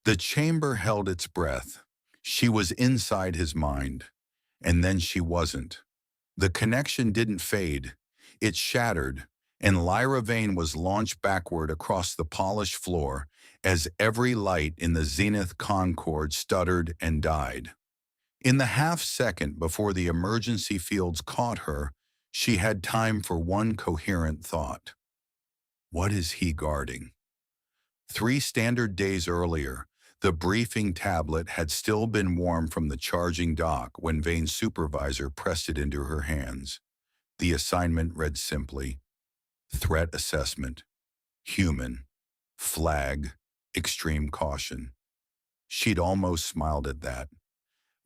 The chamber held its breath. She was inside his mind, and then she wasn't. The connection didn't fade. It shattered, and Lyra Vane was launched backward across the polished floor as every light in the Zenith Concord stuttered and died. In the half-second before the emergency fields caught her, she had time for one coherent thought. What is he guarding? 3 standard days earlier, the briefing tablet had still been warm from the charging dock when Vane's supervisor pressed it into her hands. The assignment read simply, Threat Assessment, Human, Flag, Extreme Caution. She'd almost smiled at that.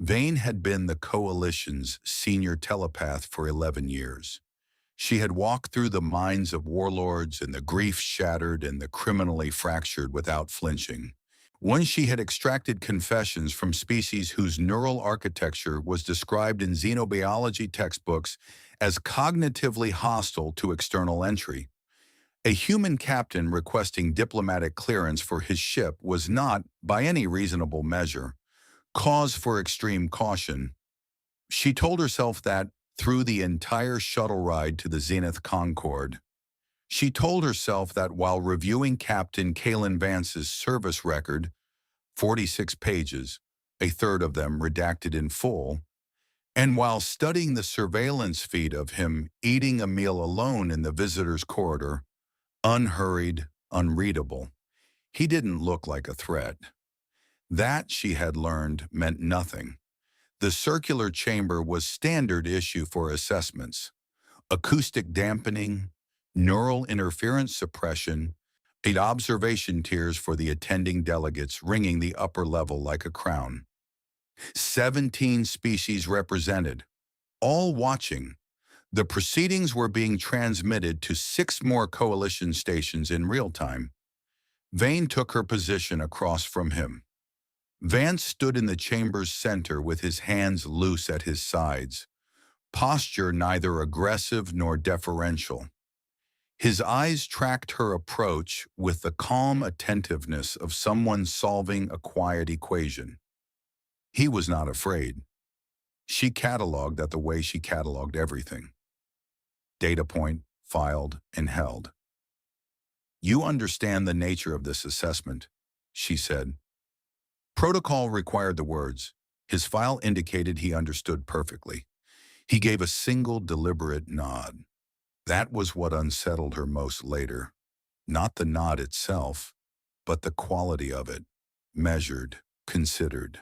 Vane had been the Coalition's senior telepath for 11 years. She had walked through the minds of warlords and the grief-shattered and the criminally fractured without flinching. Once she had extracted confessions from species whose neural architecture was described in xenobiology textbooks as cognitively hostile to external entry. A human captain requesting diplomatic clearance for his ship was not, by any reasonable measure, cause for extreme caution. She told herself that through the entire shuttle ride to the Zenith Concord. She told herself that while reviewing Captain Kalen Vance's service record, 46 pages, a third of them redacted in full, and while studying the surveillance feed of him eating a meal alone in the visitor's corridor, unhurried, unreadable, he didn't look like a threat. That, she had learned, meant nothing. The circular chamber was standard issue for assessments. Acoustic dampening, neural interference suppression, and observation tiers for the attending delegates ringing the upper level like a crown. 17 species represented, all watching. The proceedings were being transmitted to 6 more coalition stations in real time. Vane took her position across from him. Vance stood in the chamber's center with his hands loose at his sides, posture neither aggressive nor deferential. His eyes tracked her approach with the calm attentiveness of someone solving a quiet equation. He was not afraid. She cataloged that the way she cataloged everything. Data point, filed, and held. You understand the nature of this assessment, she said. Protocol required the words. His file indicated he understood perfectly. He gave a single deliberate nod. That was what unsettled her most later. Not the nod itself, but the quality of it, measured, considered.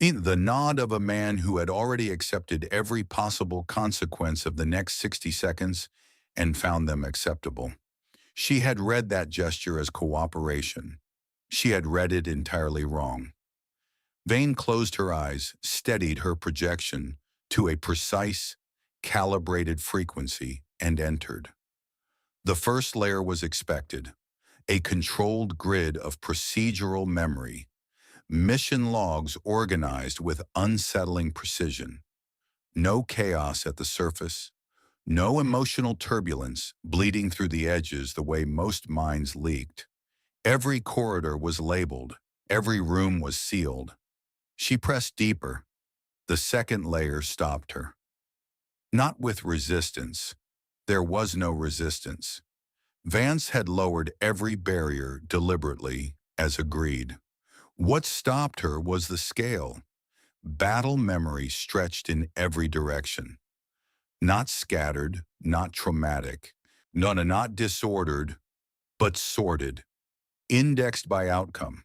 The nod of a man who had already accepted every possible consequence of the next 60 seconds and found them acceptable. She had read that gesture as cooperation. She had read it entirely wrong. Vane closed her eyes, steadied her projection to a precise, calibrated frequency, and entered. The first layer was expected, a controlled grid of procedural memory, mission logs organized with unsettling precision. No chaos at the surface, no emotional turbulence bleeding through the edges the way most minds leaked. Every corridor was labeled, every room was sealed. She pressed deeper. The second layer stopped her. Not with resistance. There was no resistance. Vance had lowered every barrier deliberately, as agreed. What stopped her was the scale. Battle memory stretched in every direction. Not scattered, not traumatic, not disordered, but sorted, indexed by outcome.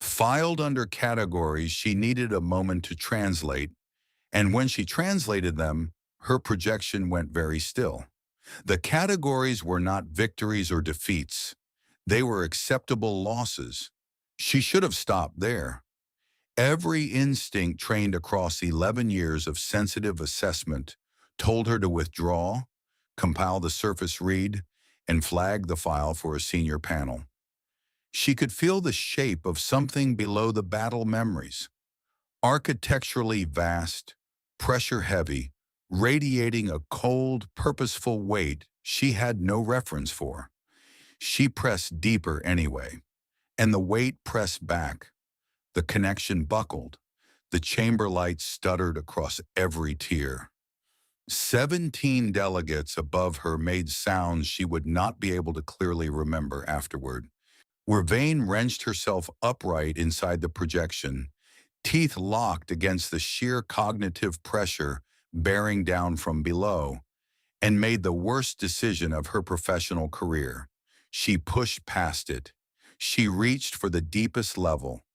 Filed under categories she needed a moment to translate, and when she translated them, her projection went very still. The categories were not victories or defeats. They were acceptable losses. She should have stopped there. Every instinct trained across 11 years of sensitive assessment told her to withdraw, compile the surface read, and flag the file for a senior panel. She could feel the shape of something below the battle memories. Architecturally vast, pressure-heavy, radiating a cold, purposeful weight she had no reference for. She pressed deeper anyway, and the weight pressed back. The connection buckled. The chamber lights stuttered across every tier. 17 delegates above her made sounds she would not be able to clearly remember afterward. Vervain wrenched herself upright inside the projection, teeth locked against the sheer cognitive pressure bearing down from below, and made the worst decision of her professional career. She pushed past it. She reached for the deepest level,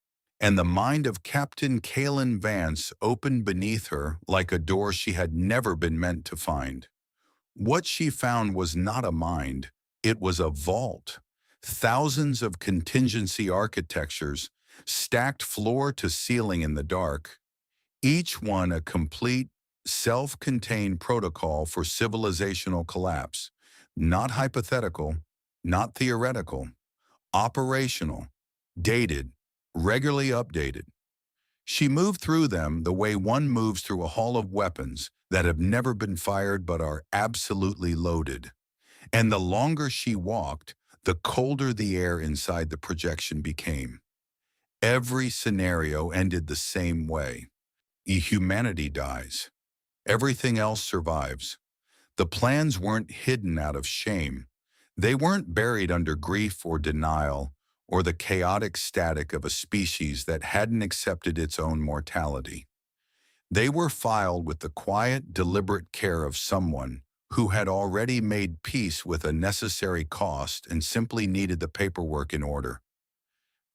and the mind of Captain Kalen Vance opened beneath her like a door she had never been meant to find. What she found was not a mind, it was a vault. Thousands of contingency architectures, stacked floor to ceiling in the dark, each one a complete, self-contained protocol for civilizational collapse. Not hypothetical, not theoretical, operational, dated, regularly updated. She moved through them the way one moves through a hall of weapons that have never been fired but are absolutely loaded. And the longer she walked, the colder the air inside the projection became. Every scenario ended the same way. Humanity dies. Everything else survives. The plans weren't hidden out of shame. They weren't buried under grief or denial or the chaotic static of a species that hadn't accepted its own mortality. They were filed with the quiet, deliberate care of someone who had already made peace with a necessary cost and simply needed the paperwork in order.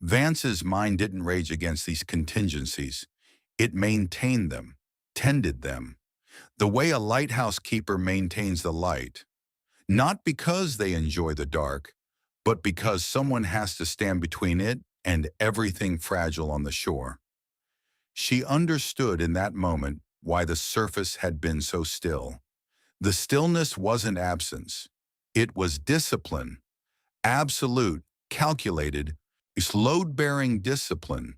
Vance's mind didn't rage against these contingencies. It maintained them, tended them, the way a lighthouse keeper maintains the light, not because they enjoy the dark, but because someone has to stand between it and everything fragile on the shore. She understood in that moment why the surface had been so still. The stillness wasn't absence. It was discipline, absolute, calculated, load-bearing discipline,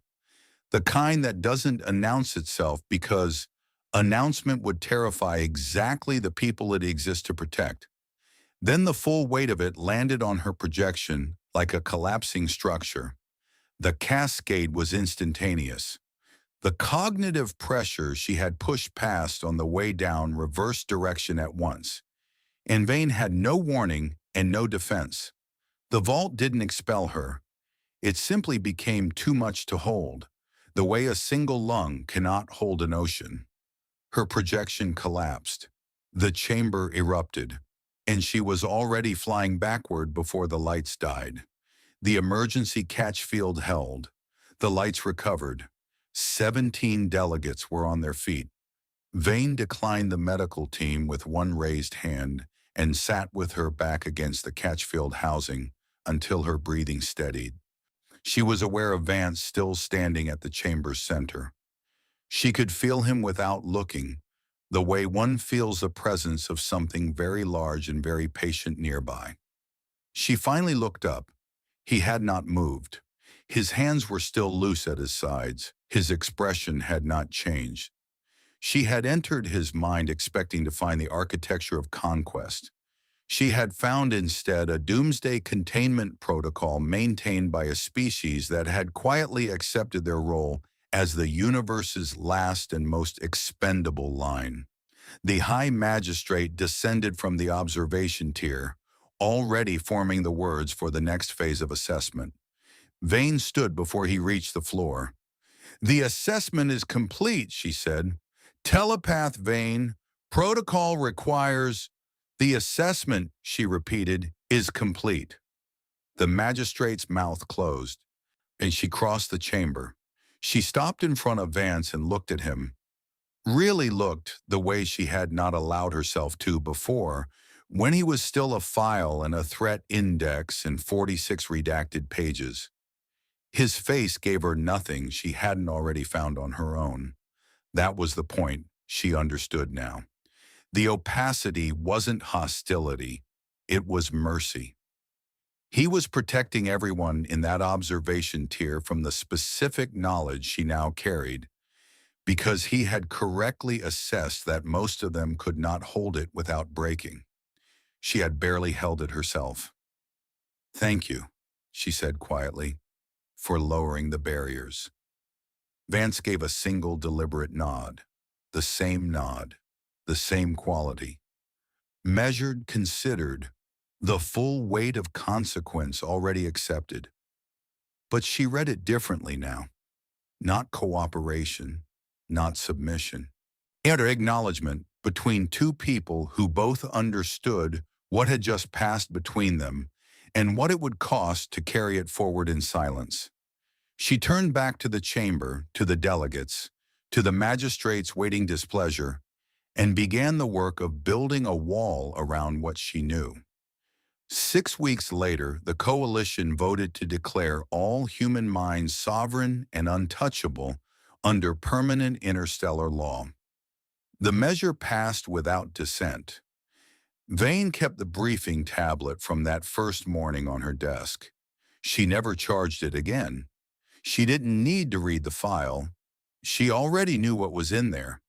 the kind that doesn't announce itself because announcement would terrify exactly the people it exists to protect. Then the full weight of it landed on her projection like a collapsing structure. The cascade was instantaneous. The cognitive pressure she had pushed past on the way down reversed direction at once. And Vane had no warning and no defense. The vault didn't expel her. It simply became too much to hold, the way a single lung cannot hold an ocean. Her projection collapsed. The chamber erupted, and she was already flying backward before the lights died. The emergency catch field held. The lights recovered. 17 delegates were on their feet. Vane declined the medical team with one raised hand and sat with her back against the catchfield housing until her breathing steadied. She was aware of Vance still standing at the chamber's center. She could feel him without looking, the way one feels the presence of something very large and very patient nearby. She finally looked up. He had not moved. His hands were still loose at his sides. His expression had not changed. She had entered his mind expecting to find the architecture of conquest. She had found instead a doomsday containment protocol maintained by a species that had quietly accepted their role as the universe's last and most expendable line. The High Magistrate descended from the observation tier, already forming the words for the next phase of assessment. Vane stood before he reached the floor. "The assessment is complete," she said. "Telepath Vane, protocol requires—" "The assessment," she repeated, "is complete." The magistrate's mouth closed, and she crossed the chamber. She stopped in front of Vance and looked at him. Really looked the way she had not allowed herself to before, when he was still a file and a threat index and 46 redacted pages. His face gave her nothing she hadn't already found on her own. That was the point, she understood now. The opacity wasn't hostility, it was mercy. He was protecting everyone in that observation tier from the specific knowledge she now carried, because he had correctly assessed that most of them could not hold it without breaking. She had barely held it herself. "Thank you," she said quietly, "for lowering the barriers." Vance gave a single deliberate nod. The same nod. The same quality. Measured, considered, the full weight of consequence already accepted. But she read it differently now. Not cooperation, not submission. Utter acknowledgement between two people who both understood what had just passed between them and what it would cost to carry it forward in silence. She turned back to the chamber, to the delegates, to the magistrates waiting displeasure, and began the work of building a wall around what she knew. 6 weeks later, the coalition voted to declare all human minds sovereign and untouchable under permanent interstellar law. The measure passed without dissent. Vane kept the briefing tablet from that first morning on her desk. She never charged it again. She didn't need to read the file. She already knew what was in there.